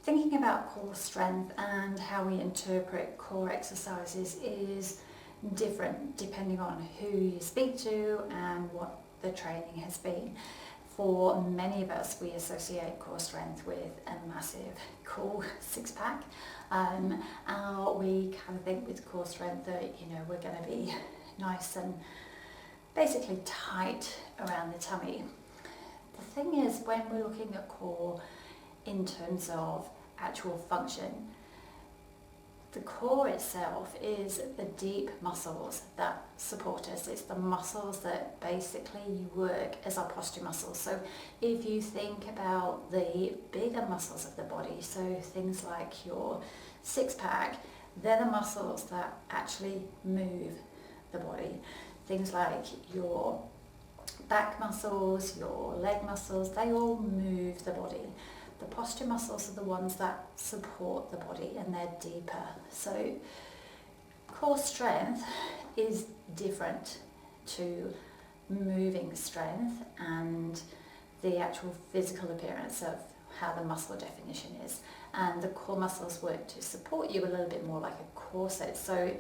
thinking about core strength and how we interpret core exercises is different depending on who you speak to and what the training has been. For many of us, we associate core strength with a massive cool six-pack. We kind of think with core strength that, we're going to be nice and basically tight around the tummy. The thing is, when we're looking at core in terms of actual function, the core itself is the deep muscles that support us. It's the muscles that basically work as our posture muscles. So if you think about the bigger muscles of the body, so things like your six-pack, they're the muscles that actually move the body. Things like your back muscles, your leg muscles, they all move the body. The posture muscles are the ones that support the body and they're deeper. So core strength is different to moving strength and the actual physical appearance of how the muscle definition is. And the core muscles work to support you a little bit more like a corset. So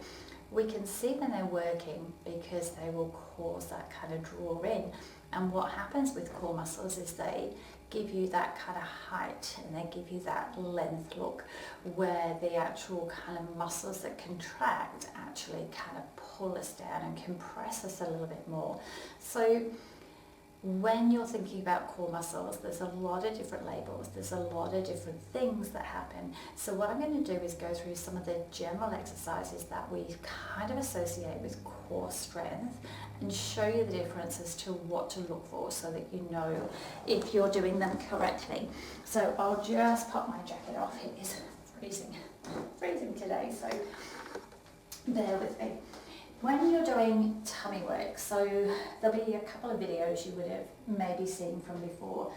we can see when they're working because they will cause that kind of draw in. And what happens with core muscles is they give you that kind of height and they give you that length look, where the actual kind of muscles that contract actually kind of pull us down and compress us a little bit more. So when you're thinking about core muscles, there's a lot of different labels, there's a lot of different things that happen. So what I'm going to do is go through some of the general exercises that we kind of associate with core strength and show you the difference as to what to look for so that you know if you're doing them correctly. So I'll just pop my jacket off. It is freezing today, so bear with me. When you're doing tummy work, so there'll be a couple of videos you would have maybe seen from before.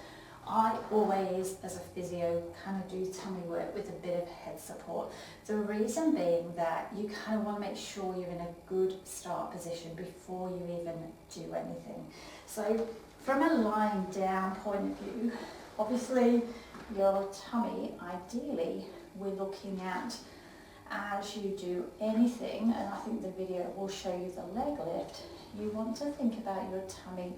I always, as a physio, kind of do tummy work with a bit of head support. The reason being that you kind of want to make sure you're in a good start position before you even do anything. So from a lying down point of view, obviously your tummy, ideally, we're looking at as you do anything, and I think the video will show you the leg lift, you want to think about your tummy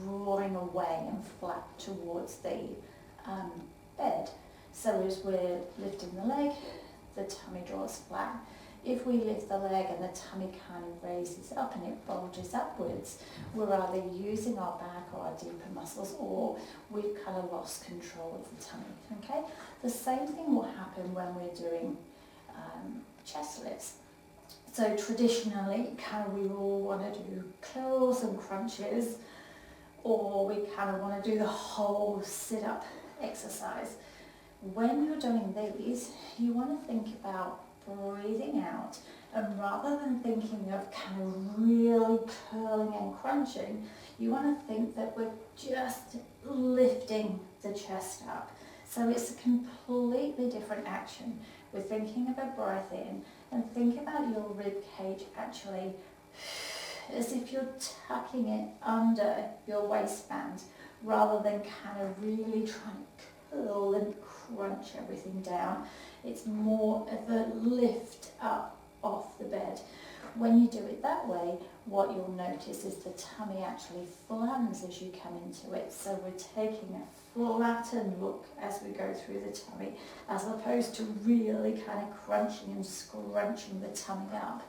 drawing away and flat towards the bed. So as we're lifting the leg, the tummy draws flat. If we lift the leg and the tummy kind of raises up and it bulges upwards, we're either using our back or our deeper muscles, or we've kind of lost control of the tummy. Okay? The same thing will happen when we're doing chest lifts. So traditionally, we all want to do curls and crunches, or we kind of want to do the whole sit-up exercise. When you're doing these, you want to think about breathing out, and rather than thinking of kind of really curling and crunching, you want to think that we're just lifting the chest up. So it's a completely different action. We're thinking of a breath in, and think about your rib cage actually as if you're tucking it under your waistband, rather than kind of really trying to curl and crunch everything down. It's more of a lift up off the bed. When you do it that way, what you'll notice is the tummy actually flattens as you come into it. So we're taking a flattened look as we go through the tummy, as opposed to really kind of crunching and scrunching the tummy up.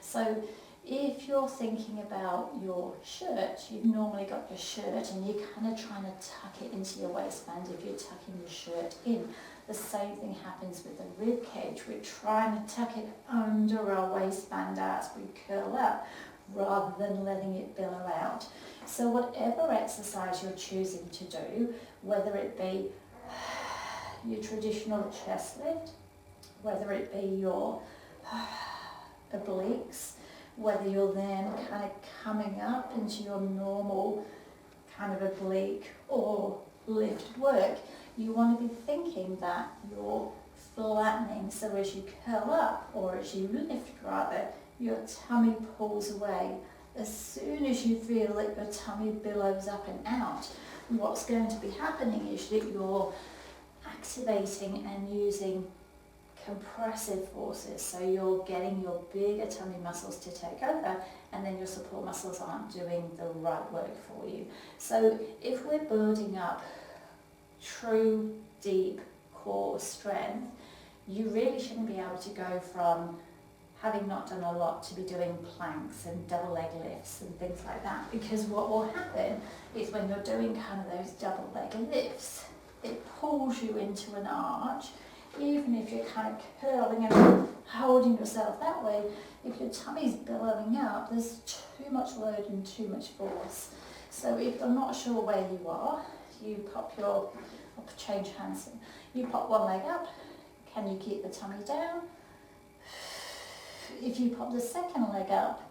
So if you're thinking about your shirt, you've normally got your shirt and you're kind of trying to tuck it into your waistband if you're tucking your shirt in. The same thing happens with the rib cage. We're trying to tuck it under our waistband as we curl up, rather than letting it billow out. So whatever exercise you're choosing to do, whether it be your traditional chest lift, whether it be your obliques, whether you're then kind of coming up into your normal kind of oblique or lift work, you want to be thinking that you're flattening. So as you curl up, or as you lift rather, your tummy pulls away. As soon as you feel that your tummy billows up and out, what's going to be happening is that you're activating and using compressive forces, so you're getting your bigger tummy muscles to take over, and then your support muscles aren't doing the right work for you. So if we're building up true deep core strength, you really shouldn't be able to go from having not done a lot to be doing planks and double leg lifts and things like that, because what will happen is when you're doing kind of those double leg lifts, it pulls you into an arch. Even if you're kind of curling and holding yourself that way, if your tummy's billowing up, there's too much load and too much force. So if you're not sure where you are, you pop your, I'll change hands, you pop one leg up, can you keep the tummy down? If you pop the second leg up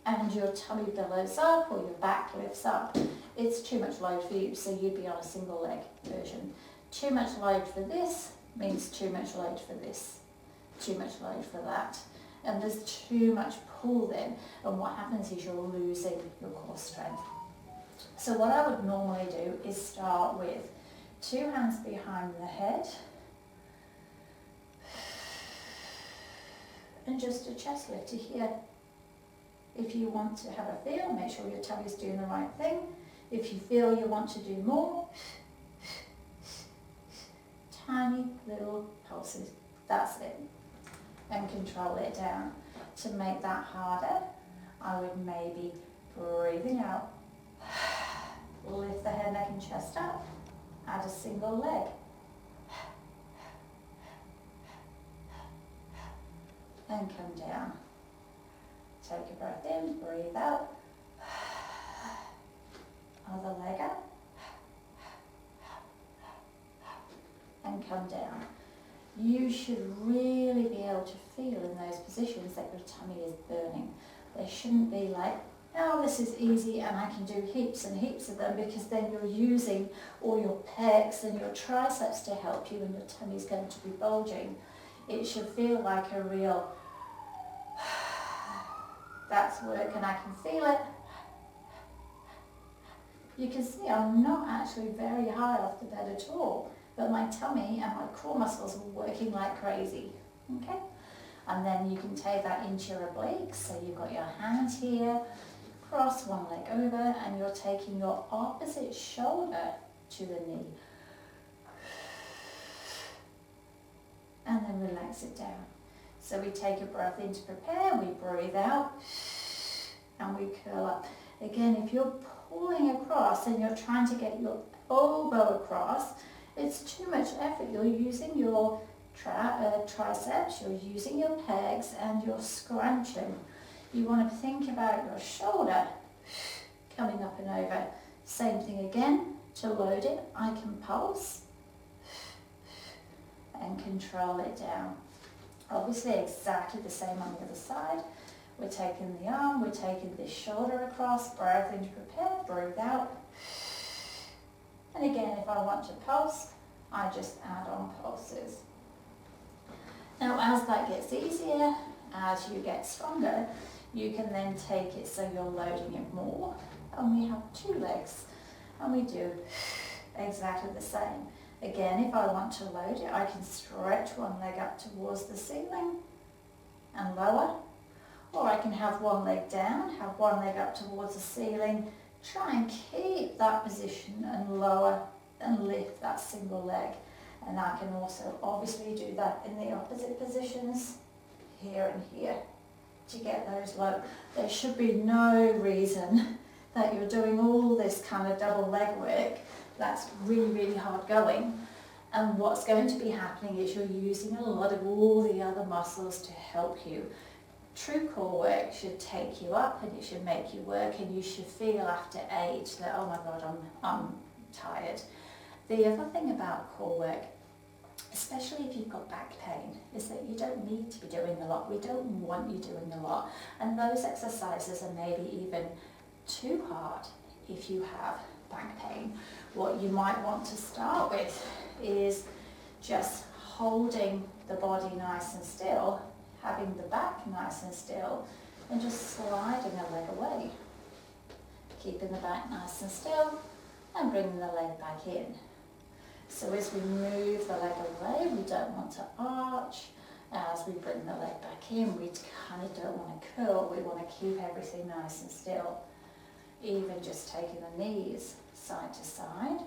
and your tummy billows up or your back lifts up, it's too much load for you, so you'd be on a single leg version. Too much load for this means too much load for this, too much load for that. And there's too much pull then, and what happens is you're losing your core strength. So what I would normally do is start with 2 hands behind the head, and just a chest lift to here. If you want to have a feel, make sure your tummy's doing the right thing. If you feel you want to do more, tiny little pulses, that's it. And control it down. To make that harder, I would maybe breathing out, lift the head, neck and chest up, add a single leg. And come down. Take a breath in, breathe out. Other leg up. And come down. You should really be able to feel in those positions that your tummy is burning. They shouldn't be like, oh, this is easy and I can do heaps and heaps of them, because then you're using all your pecs and your triceps to help you and your tummy's going to be bulging. It should feel like a real, that's work and I can feel it. You can see I'm not actually very high off the bed at all, but my tummy and my core muscles are working like crazy, okay? And then you can take that into your obliques, so you've got your hand here, cross one leg over, and you're taking your opposite shoulder to the knee. And then relax it down. So we take a breath in to prepare, we breathe out, and we curl up. Again, if you're pulling across and you're trying to get your elbow across, it's too much effort. You're using your triceps, you're using your pegs, and you're scrunching. You want to think about your shoulder coming up and over. Same thing again, to load it, I can pulse and control it down. Obviously exactly the same on the other side. We're taking the arm, we're taking this shoulder across, breath in to prepare, breathe out. And again, if I want to pulse, I just add on pulses. Now as that gets easier, as you get stronger, you can then take it so you're loading it more. And we have 2 legs, and we do exactly the same. Again, if I want to load it, I can stretch one leg up towards the ceiling and lower, or I can have one leg down, have one leg up towards the ceiling, try and keep that position and lower and lift that single leg. And I can also obviously do that in the opposite positions, here and here, to get those low. There should be no reason that you're doing all this kind of double leg work that's really, really hard going. And what's going to be happening is you're using a lot of all the other muscles to help you. True core work should take you up and it should make you work, and you should feel after age that, oh my God, I'm tired. The other thing about core work, especially if you've got back pain, is that you don't need to be doing a lot. We don't want you doing a lot. And those exercises are maybe even too hard if you have back pain. What you might want to start with is just holding the body nice and still, having the back nice and still, and just sliding a leg away. Keeping the back nice and still, and bringing the leg back in. So as we move the leg away, we don't want to arch. As we bring the leg back in, we kind of don't want to curl. We want to keep everything nice and still. Even just taking the knees side to side.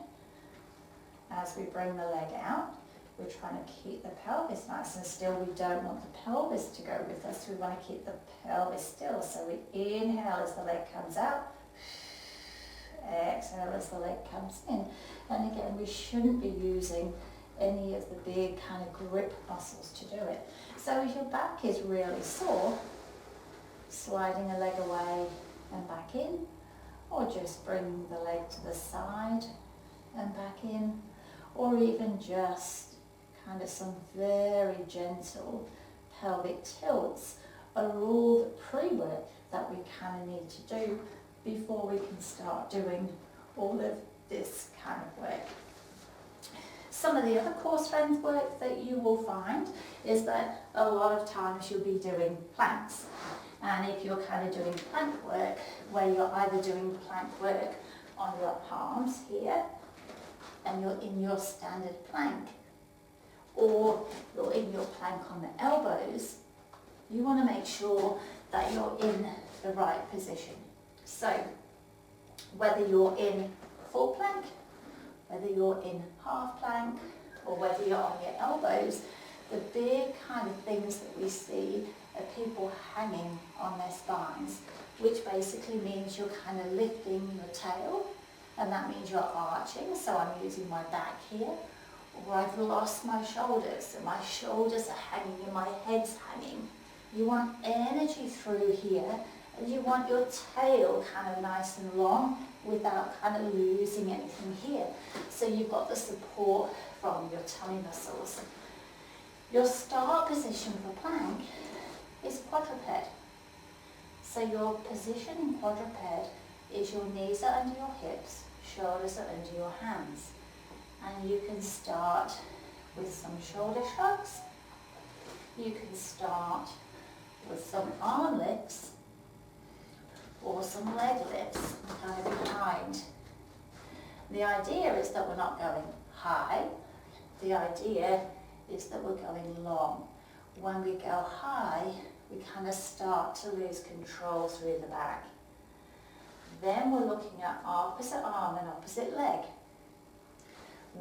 As we bring the leg out, we're trying to keep the pelvis nice and still. We don't want the pelvis to go with us. We want to keep the pelvis still. So we inhale as the leg comes out. Exhale as the leg comes in. And again, we shouldn't be using any of the big kind of grip muscles to do it. So if your back is really sore, sliding a leg away and back in, or just bring the leg to the side and back in, or even just kind of some very gentle pelvic tilts are all the pre-work that we kind of need to do before we can start doing all of this kind of work. Some of the other core strength work that you will find is that a lot of times you'll be doing planks. And if you're kind of doing plank work, where you're either doing plank work on your palms here, and you're in your standard plank, or you're in your plank on the elbows, you want to make sure that you're in the right position. So, whether you're in full plank, whether you're in half plank, or whether you're on your elbows, the big kind of things that we see are people hanging on their spines, which basically means you're kind of lifting your tail, and that means you're arching, so I'm using my back here, or I've lost my shoulders, and my shoulders are hanging and my head's hanging. You want energy through here, and you want your tail kind of nice and long without kind of losing anything here. So you've got the support from your tummy muscles. Your start position for plank is quadruped. So your position in quadruped is your knees are under your hips, shoulders are under your hands. And you can start with some shoulder shrugs. You can start with some arm lifts or some leg lifts kind of behind. The idea is that we're not going high. The idea is that we're going long. When we go high, we kind of start to lose control through the back. Then we're looking at opposite arm and opposite leg.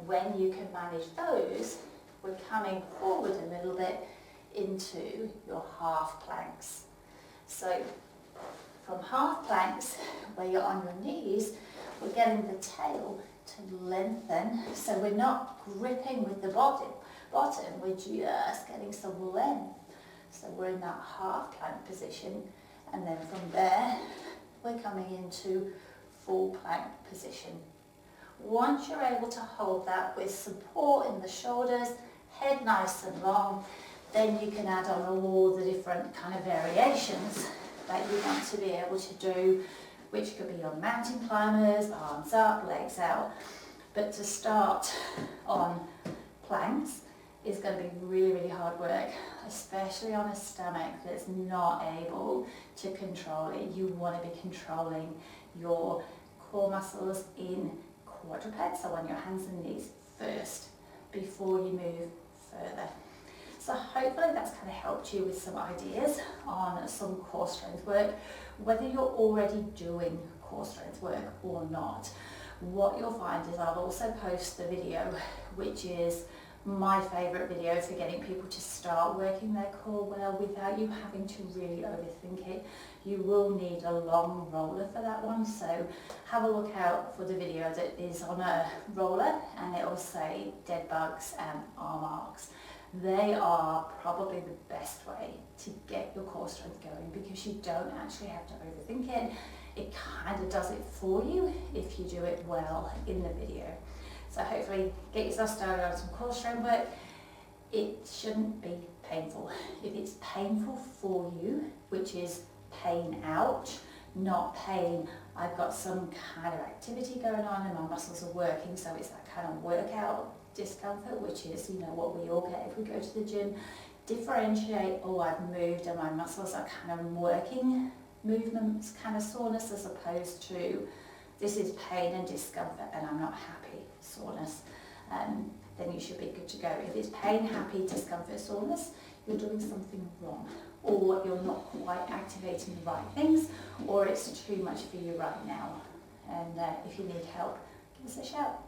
When you can manage those, we're coming forward a little bit into your half planks. So from half planks, where you're on your knees, we're getting the tail to lengthen, so we're not gripping with the bottom, we're just getting some length. So we're in that half plank position, and then from there, we're coming into full plank position. Once you're able to hold that with support in the shoulders, head nice and long, then you can add on all the different kind of variations that you want to be able to do, which could be your mountain climbers, arms up, legs out. But to start on planks is going to be really, really hard work, especially on a stomach that's not able to control it. You want to be controlling your core muscles in quadruped, so on your hands and knees first, before you move further. So hopefully that's kind of helped you with some ideas on some core strength work, whether you're already doing core strength work or not. What you'll find is I'll also post the video, which is my favourite video for getting people to start working their core well without you having to really overthink it. You will need a long roller for that one, so have a look out for the video that is on a roller, and it will say dead bugs and arm arcs. They are probably the best way to get your core strength going, because you don't actually have to overthink it. It kind of does it for you if you do it well in the video. So hopefully get yourself started on some core strength work. It shouldn't be painful. If it's painful for you, which is pain ouch, not pain I've got some kind of activity going on and my muscles are working, so it's that kind of workout discomfort, which is, you know, what we all get if we go to the gym. Differentiate, oh, I've moved and my muscles are kind of working movements, kind of soreness, as opposed to this is pain and discomfort and I'm not happy soreness. then you should be good to go. If it's pain, happy, discomfort, soreness, you're doing something wrong, or you're not quite activating the right things, or it's too much for you right now. And if you need help, give us a shout.